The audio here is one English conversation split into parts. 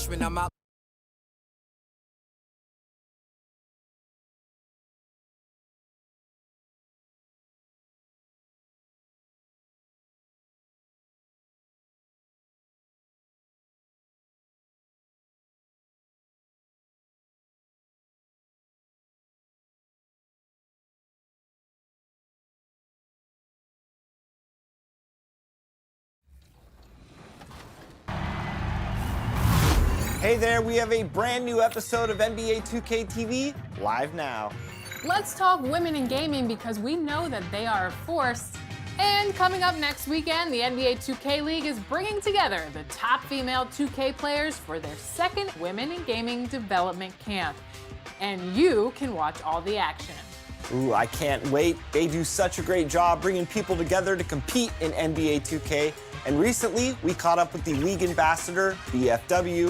freshman, I'm out. Hey there, we have a brand new episode of NBA 2K TV live now. Let's talk women in gaming because we know that they are a force. And coming up next weekend, the NBA 2K League is bringing together the top female 2K players for their second Women in Gaming Development Camp. And you can watch all the action. Ooh, I can't wait. They do such a great job bringing people together to compete in NBA 2K. And recently, we caught up with the league ambassador, BFW.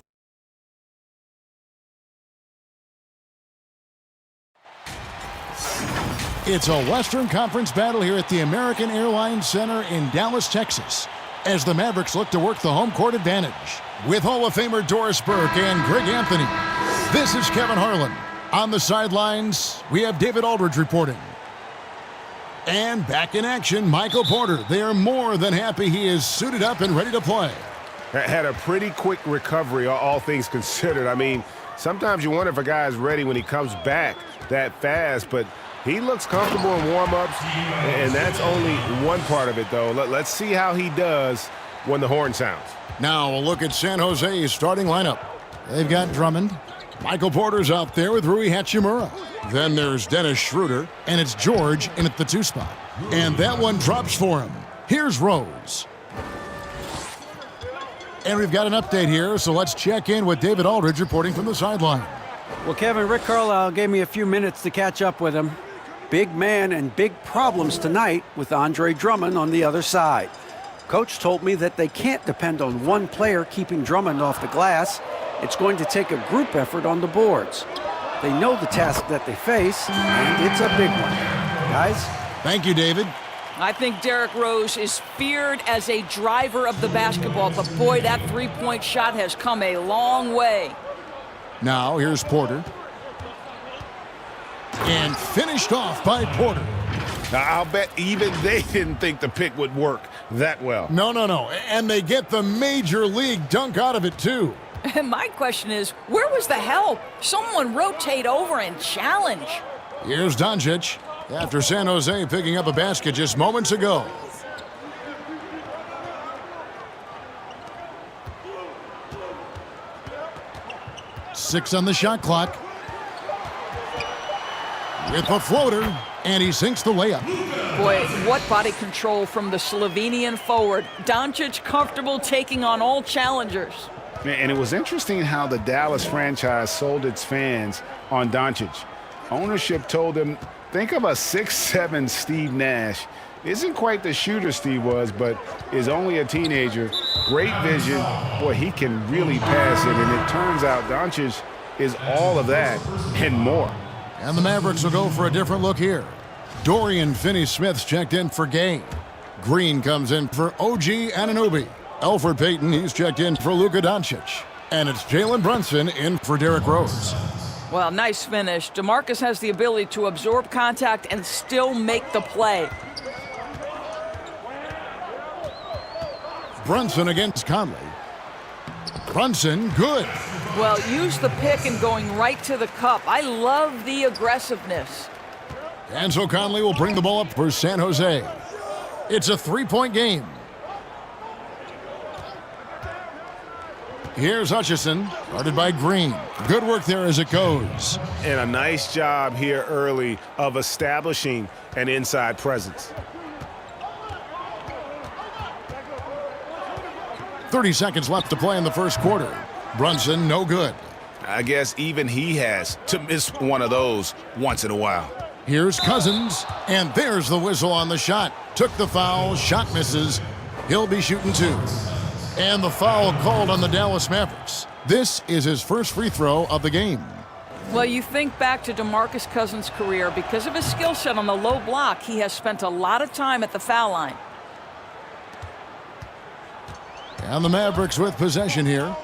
It's a Western Conference battle here at the American Airlines Center in Dallas, Texas, as the Mavericks look to work the home court advantage. With Hall of Famer Doris Burke and Greg Anthony, this is Kevin Harlan. On the sidelines, we have David Aldridge reporting. And back in action, Michael Porter. They are more than happy he is suited up and ready to play. Had a pretty quick recovery, all things considered. I mean, sometimes you wonder if a guy's ready when he comes back that fast, but he looks comfortable in warm-ups, and that's only one part of it, though. Let's see how he does when the horn sounds. Now a look at San Jose's starting lineup. They've got Drummond. Michael Porter's out there with Rui Hachimura. Then there's Dennis Schroeder, and it's George in at the 2 spot. And that one drops for him. Here's Rose. And we've got an update here, so let's check in with David Aldridge reporting from the sideline. Well, Kevin, Rick Carlisle gave me a few minutes to catch up with him. Big man and big problems tonight with Andre Drummond on the other side. Coach told me that they can't depend on one player keeping Drummond off the glass. It's going to take a group effort on the boards. They know the task that they face, and it's a big one. Guys? Thank you, David. I think Derrick Rose is feared as a driver of the basketball, but boy, that three-point shot has come a long way. Now, here's Porter. And finished off by Porter. Now, I'll bet even they didn't think the pick would work that well. No. And they get the major league dunk out of it, too. And my question is, where was the help? Someone rotate over and challenge. Here's Doncic after San Jose picking up a basket just moments ago. Six on the shot clock. With a floater, and he sinks the layup. Boy, what body control from the Slovenian forward. Doncic comfortable taking on all challengers. And it was interesting how the Dallas franchise sold its fans on Doncic. Ownership told them, think of a 6'7" Steve Nash. Isn't quite the shooter Steve was, but is only a teenager. Great vision. Boy, he can really pass it, and it turns out Doncic is all of that and more. And the Mavericks will go for a different look here. Dorian Finney-Smith's checked in for Gay. Green comes in for OG Anunoby. Elfrid Payton, he's checked in for Luka Doncic. And it's Jalen Brunson in for Derrick Rose. Well, nice finish. DeMarcus has the ability to absorb contact and still make the play. Brunson against Conley. Brunson, good. Well, use the pick and going right to the cup. I love the aggressiveness. And so Conley will bring the ball up for San Jose. It's a three-point game. Here's Hutchison, guarded by Green. Good work there as it goes. And a nice job here early of establishing an inside presence. 30 seconds left to play in the first quarter. Brunson, no good. I guess even he has to miss one of those once in a while. Here's Cousins, and there's the whistle on the shot. Took the foul, shot misses. He'll be shooting two. And the foul called on the Dallas Mavericks. This is his first free throw of the game. Well, you think back to DeMarcus Cousins' career. Because of his skill set on the low block, he has spent a lot of time at the foul line. And the Mavericks with possession here.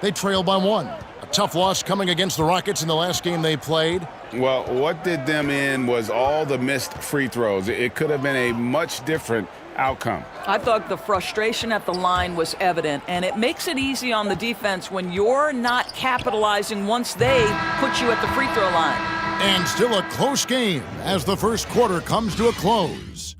They trail by 1. A tough loss coming against the Rockets in the last game they played. Well, what did them in was all the missed free throws. It could have been a much different outcome. I thought the frustration at the line was evident, and it makes it easy on the defense when you're not capitalizing once they put you at the free throw line. And still a close game as the first quarter comes to a close.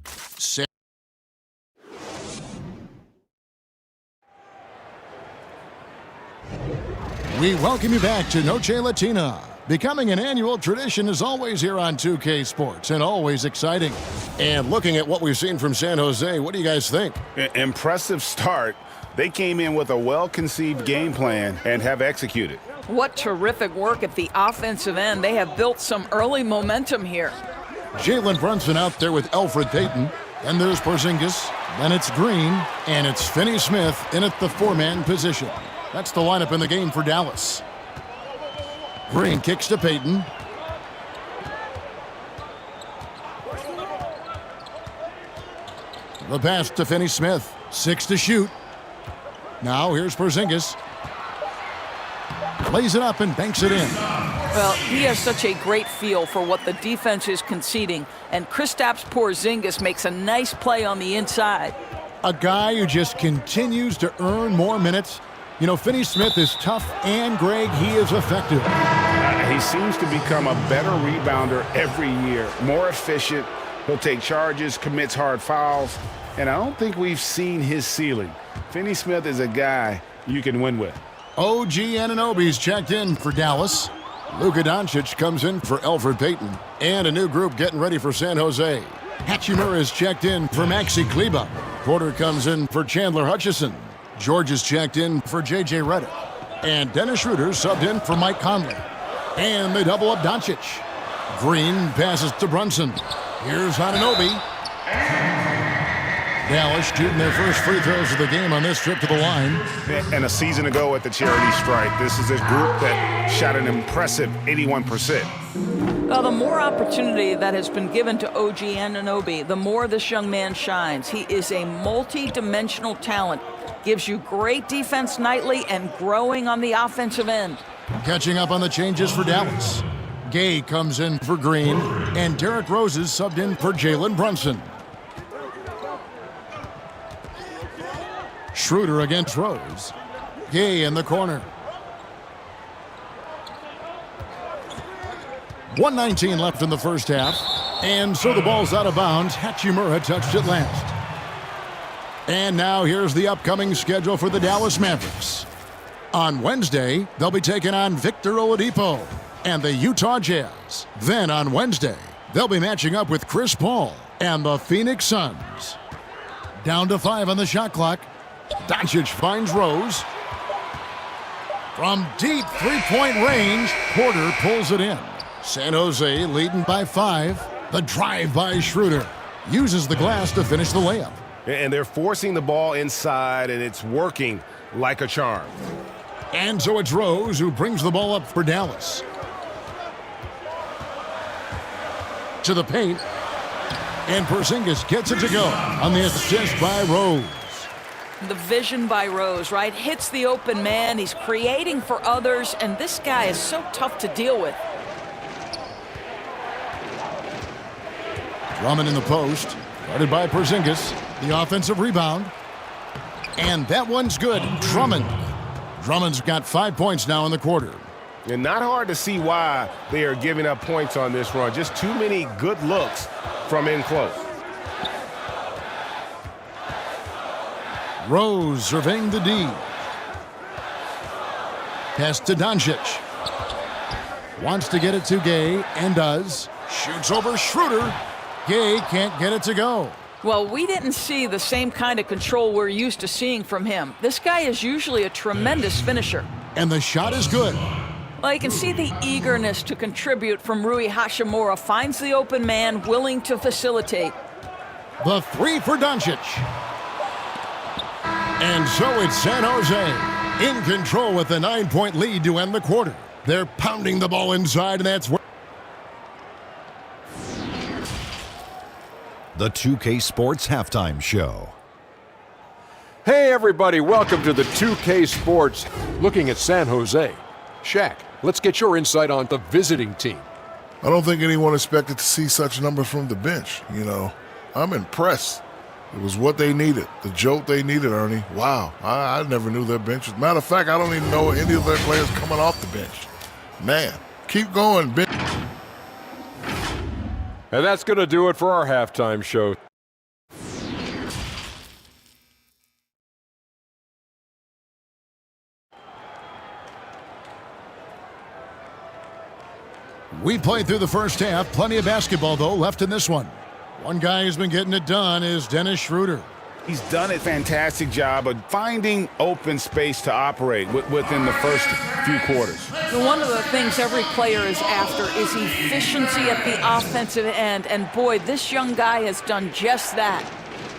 We welcome you back to Noche Latina. Becoming an annual tradition is always here on 2K Sports and always exciting. And looking at what we've seen from San Jose, what do you guys think? Impressive start. They came in with a well-conceived game plan and have executed. What terrific work at the offensive end. They have built some early momentum here. Jalen Brunson out there with Elfrid Payton. Then there's Porzingis. Then it's Green. And it's Finney-Smith in at the 4-man position. That's the lineup in the game for Dallas. Green kicks to Payton. The pass to Finney-Smith. 6 to shoot. Now here's Porzingis. Lays it up and banks it in. Well, he has such a great feel for what the defense is conceding, and Kristaps Porzingis makes a nice play on the inside. A guy who just continues to earn more minutes. You know, Finney-Smith is tough, and, Greg, he is effective. He seems to become a better rebounder every year, more efficient. He'll take charges, commits hard fouls, and I don't think we've seen his ceiling. Finney-Smith is a guy you can win with. OG Anunoby's checked in for Dallas. Luka Doncic comes in for Elfrid Payton. And a new group getting ready for San Jose. Hachimura is checked in for Maxi Kleber. Porter comes in for Chandler Hutchison. George is checked in for J.J. Redick. And Dennis Schroeder subbed in for Mike Conley. And they double up Doncic. Green passes to Brunson. Here's Anunoby. Dallas shooting their first free throws of the game on this trip to the line. And a season ago at the charity strike, this is a group that shot an impressive 81%. Well, the more opportunity that has been given to OG Anunoby, the more this young man shines. He is a multi-dimensional talent. Gives you great defense nightly and growing on the offensive end. Catching up on the changes for Dallas. Gay comes in for Green, and Derrick Rose is subbed in for Jalen Brunson. Schroeder against Rose. Gay in the corner. 1:19 left in the first half. And so the ball's out of bounds. Hachimura touched it last. And now here's the upcoming schedule for the Dallas Mavericks. On Wednesday, they'll be taking on Victor Oladipo and the Utah Jazz. Then on Wednesday, they'll be matching up with Chris Paul and the Phoenix Suns. Down to 5 on the shot clock. Doncic finds Rose. From deep three-point range, Porter pulls it in. San Jose leading by 5. The drive by Schroeder. Uses the glass to finish the layup. And they're forcing the ball inside, and it's working like a charm. And so it's Rose who brings the ball up for Dallas. To the paint. And Porzingis gets it to go on the assist by Rose. The vision by Rose, right? Hits the open man. He's creating for others, and this guy is so tough to deal with. Drummond in the post. Guarded by Porzingis. The offensive rebound. And that one's good. Drummond's got 5 points now in the quarter. And not hard to see why they are giving up points on this run. Just too many good looks from in close. Rose surveying the D. Pass to Doncic. Wants to get it to Gay and does. Shoots over Schroeder. Gay can't get it to go. Well, we didn't see the same kind of control we're used to seeing from him. This guy is usually a tremendous finisher. And the shot is good. Well, you can see the eagerness to contribute from Rui Hachimura. Finds the open man, willing to facilitate. The 3 for Doncic. And so it's San Jose in control with a 9-point lead to end the quarter. They're pounding the ball inside, and that's where The 2K Sports Halftime Show. Hey everybody, welcome to the 2K Sports. Looking at San Jose. Shaq, let's get your insight on the visiting team. I don't think anyone expected to see such numbers from the bench, I'm impressed. It was what they needed, the jolt they needed, Ernie. Wow, I never knew their bench. As a matter of fact, I don't even know any of their players coming off the bench. Man, keep going, Ben. And that's going to do it for our halftime show. We played through the first half. Plenty of basketball, though, left in this one. One guy who's been getting it done is Dennis Schroeder. He's done a fantastic job of finding open space to operate within the first few quarters. One of the things every player is after is efficiency at the offensive end, and boy, this young guy has done just that.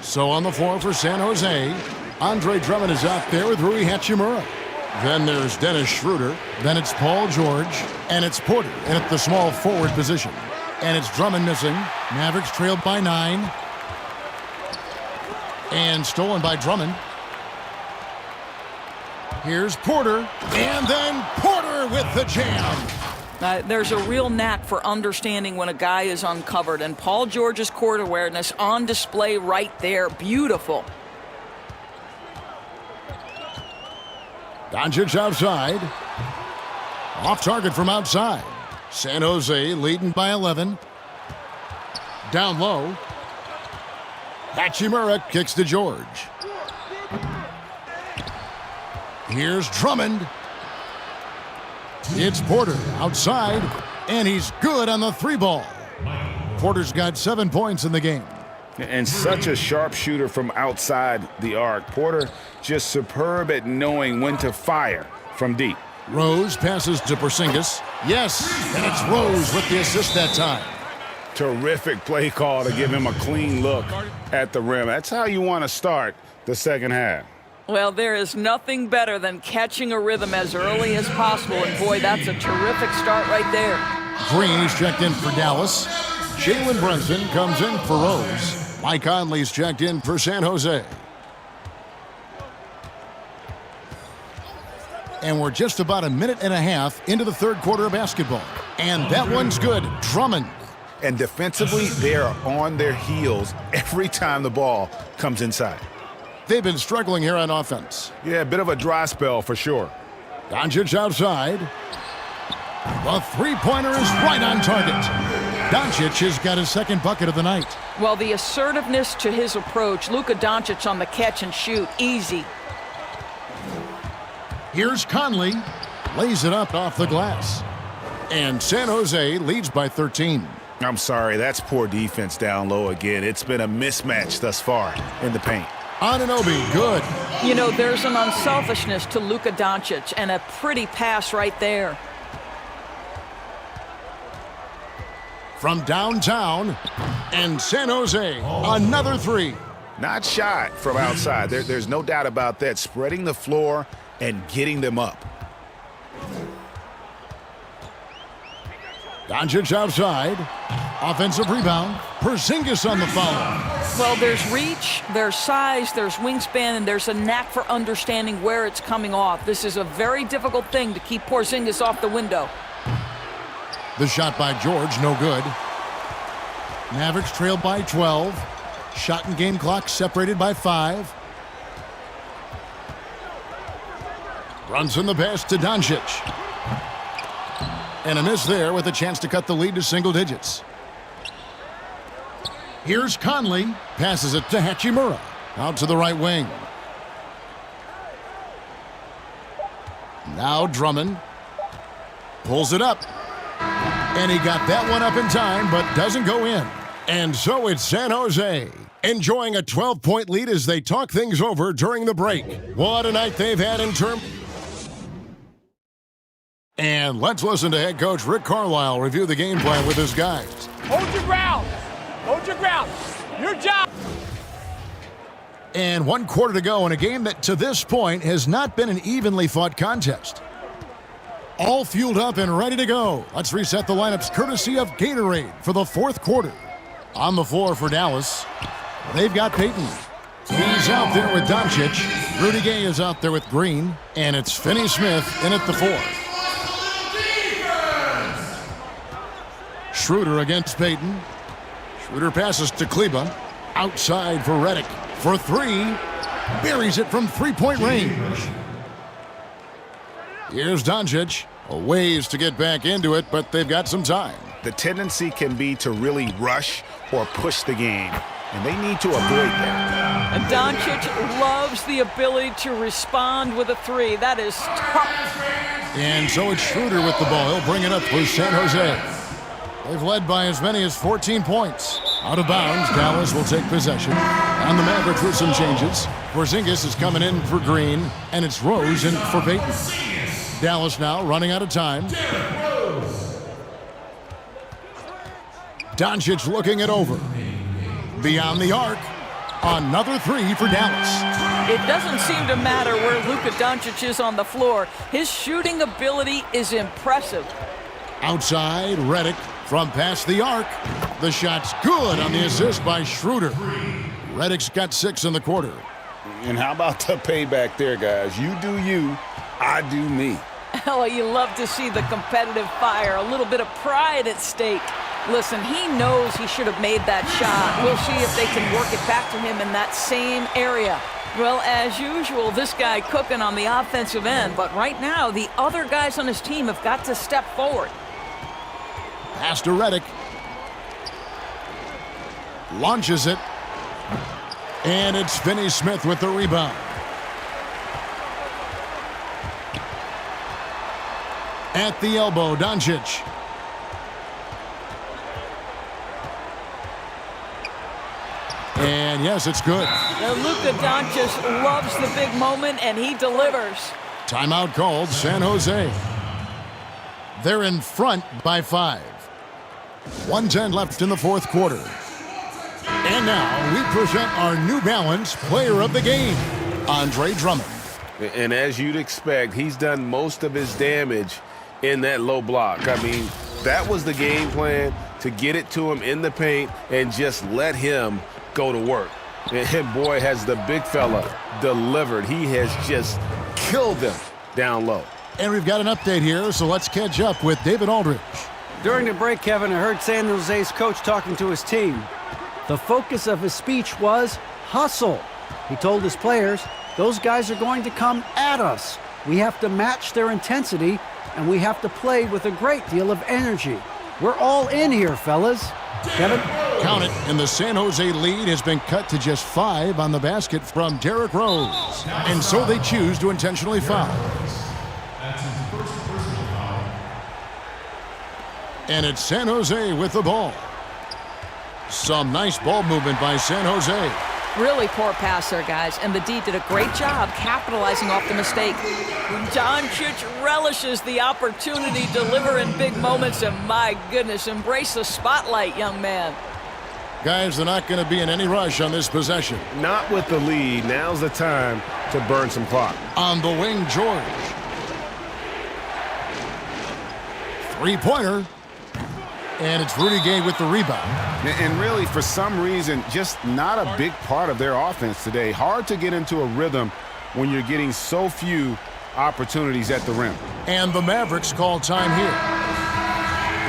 So on the floor for San Jose, Andre Drummond is out there with Rui Hachimura. Then there's Dennis Schroeder. Then it's Paul George. And it's Porter in at the small forward position. And it's Drummond missing. Mavericks trailed by 9. And stolen by Drummond. Here's Porter. And then Porter with the jam. There's a real knack for understanding when a guy is uncovered. And Paul George's court awareness on display right there. Beautiful. Doncic outside. Off target from outside. San Jose leading by 11. Down low. Hachimura kicks to George. Here's Drummond. It's Porter outside, and he's good on the 3-ball. Porter's got 7 points in the game. And such a sharp shooter from outside the arc. Porter just superb at knowing when to fire from deep. Rose passes to Porzingis. Yes, and it's Rose with the assist that time. Terrific play call to give him a clean look at the rim. That's how you want to start the second half. Well, there is nothing better than catching a rhythm as early as possible, and boy, that's a terrific start right there. Green is checked in for Dallas. Jalen Brunson comes in for Rose. Mike Conley's checked in for San Jose. And we're just about a minute and a half into the third quarter of basketball. And that one's good. Drummond. And defensively, they are on their heels every time the ball comes inside. They've been struggling here on offense. Yeah, a bit of a dry spell for sure. Doncic outside. The three-pointer is right on target. Doncic has got his second bucket of the night. Well, the assertiveness to his approach. Luka Doncic on the catch and shoot. Easy. Here's Conley. Lays it up off the glass. And San Jose leads by 13. I'm sorry, that's poor defense down low again. It's been a mismatch thus far in the paint. Anunoby, good. You know, there's an unselfishness to Luka Doncic, and a pretty pass right there. From downtown, and San Jose, another three. Not shot from outside. There's no doubt about that. Spreading the floor and getting them up. Doncic outside. Offensive rebound. Porzingis on the foul. Well, there's reach, there's size, there's wingspan, and there's a knack for understanding where it's coming off. This is a very difficult thing to keep Porzingis off the window. The shot by George, no good. Mavericks trailed by 12. Shot and game clock separated by 5. Brunson the pass to Doncic. And a miss there with a chance to cut the lead to single digits. Here's Conley. Passes it to Hachimura. Out to the right wing. Now Drummond. Pulls it up. And he got that one up in time, but doesn't go in. And so it's San Jose, enjoying a 12-point lead as they talk things over during the break. What a night they've had in terms. And let's listen to head coach Rick Carlisle review the game plan with his guys. Hold your ground. Hold your ground. Your job. And 1 quarter to go in a game that to this point has not been an evenly fought contest. All fueled up and ready to go. Let's reset the lineups courtesy of Gatorade for the fourth quarter. On the floor for Dallas, they've got Payton. He's out there with Doncic. Rudy Gay is out there with Green. And it's Finney-Smith in at the 4. Schroeder against Payton. Schroeder passes to Kleba. Outside for Redick. For 3. Buries it from three-point range. Here's Doncic. A ways to get back into it, but they've got some time. The tendency can be to really rush or push the game, and they need to avoid that. And Doncic loves the ability to respond with a 3. That is tough. And so it's Schroeder with the ball. He'll bring it up for San Jose. They've led by as many as 14 points. Out of bounds, Dallas will take possession. And the Mavericks with some changes. Porzingis is coming in for Green, and it's Rose in for Payton. Dallas now running out of time. Doncic looking it over. Beyond the arc. Another 3 for Dallas. It doesn't seem to matter where Luka Doncic is on the floor. His shooting ability is impressive. Outside, Redick from past the arc. The shot's good on the assist by Schroeder. Redick's got 6 in the quarter. And how about the payback there, guys? You do you, I do me. Oh, you love to see the competitive fire, a little bit of pride at stake. Listen, he knows he should have made that shot. We'll see if they can work it back to him in that same area. Well, as usual, this guy cooking on the offensive end, but right now, the other guys on his team have got to step forward. Pass to Redick. Launches it. And it's Finney-Smith with the rebound. At the elbow, Doncic. And yes, it's good. Now, Luka Doncic loves the big moment, and he delivers. Timeout called, San Jose. They're in front by 5. 1:10 left in the fourth quarter. And now we present our New Balance Player of the Game, Andre Drummond. And as you'd expect, he's done most of his damage in that low block. I mean, that was the game plan, to get it to him in the paint and just let him go to work. And boy, has the big fella delivered. He has just killed them down low. And we've got an update here, so let's catch up with David Aldridge. During the break, Kevin, I heard San Jose's coach talking to his team. The focus of his speech was hustle. He told his players, those guys are going to come at us. We have to match their intensity, and we have to play with a great deal of energy. We're all in here, fellas. Kevin? Count it, and the San Jose lead has been cut to just 5 on the basket from Derrick Rose. And so they choose to intentionally foul. And it's San Jose with the ball. Some nice ball movement by San Jose. Really poor pass there, guys, and the D did a great job capitalizing off the mistake. Doncic relishes the opportunity to deliver in big moments, and my goodness, embrace the spotlight, young man. Guys, they're not going to be in any rush on this possession. Not with the lead. Now's the time to burn some clock. On the wing, George. Three-pointer. And it's Rudy Gay with the rebound. And really, for some reason, just not a big part of their offense today. Hard to get into a rhythm when you're getting so few opportunities at the rim. And the Mavericks call time here.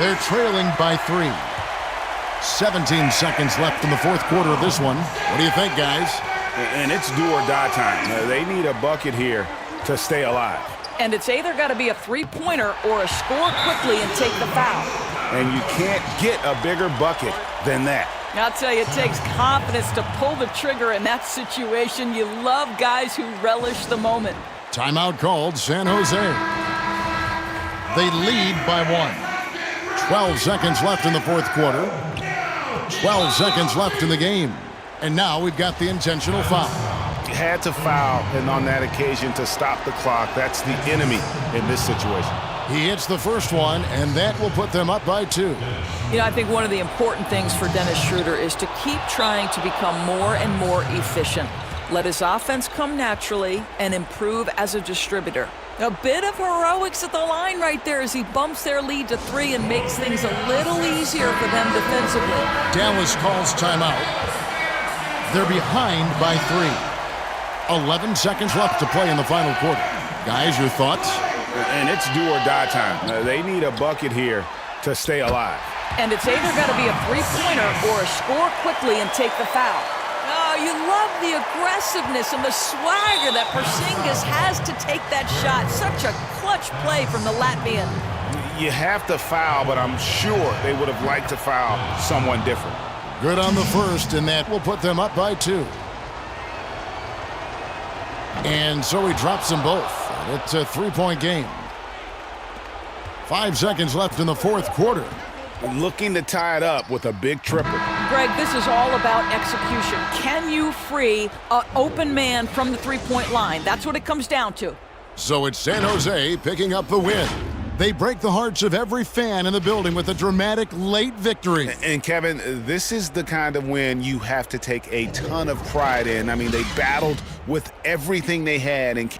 They're trailing by 3. 17 seconds left in the fourth quarter of this one. What do you think, guys? And it's do or die time. They need a bucket here to stay alive. And it's either got to be a three-pointer or a score quickly and take the foul. And you can't get a bigger bucket than that. I'll tell you, it takes confidence to pull the trigger in that situation. You love guys who relish the moment. Timeout called, San Jose. They lead by 1. 12 seconds left in the fourth quarter. 12 seconds left in the game. And now we've got the intentional foul. Had to foul, and on that occasion to stop the clock. That's the enemy in this situation. He hits the first one, and that will put them up by 2. You know, I think one of the important things for Dennis Schroeder is to keep trying to become more and more efficient. Let his offense come naturally and improve as a distributor. A bit of heroics at the line right there as he bumps their lead to 3 and makes things a little easier for them defensively. Dallas calls timeout. They're behind by 3. 11 seconds left to play in the final quarter. Guys, your thoughts? And it's do or die time. They need a bucket here to stay alive. And it's either got to be a three-pointer or score quickly and take the foul. Oh, you love the aggressiveness and the swagger that Porzingis has to take that shot. Such a clutch play from the Latvian. You have to foul, but I'm sure they would have liked to foul someone different. Good on the first, and that will put them up by 2. And so he drops them both. It's a 3-point game. 5 seconds left in the fourth quarter. Looking to tie it up with a big triple. Greg, this is all about execution. Can you free an open man from the three-point line? That's what it comes down to. So it's San Jose picking up the win. They break the hearts of every fan in the building with a dramatic late victory. And Kevin, this is the kind of win you have to take a ton of pride in. I mean, they battled with everything they had and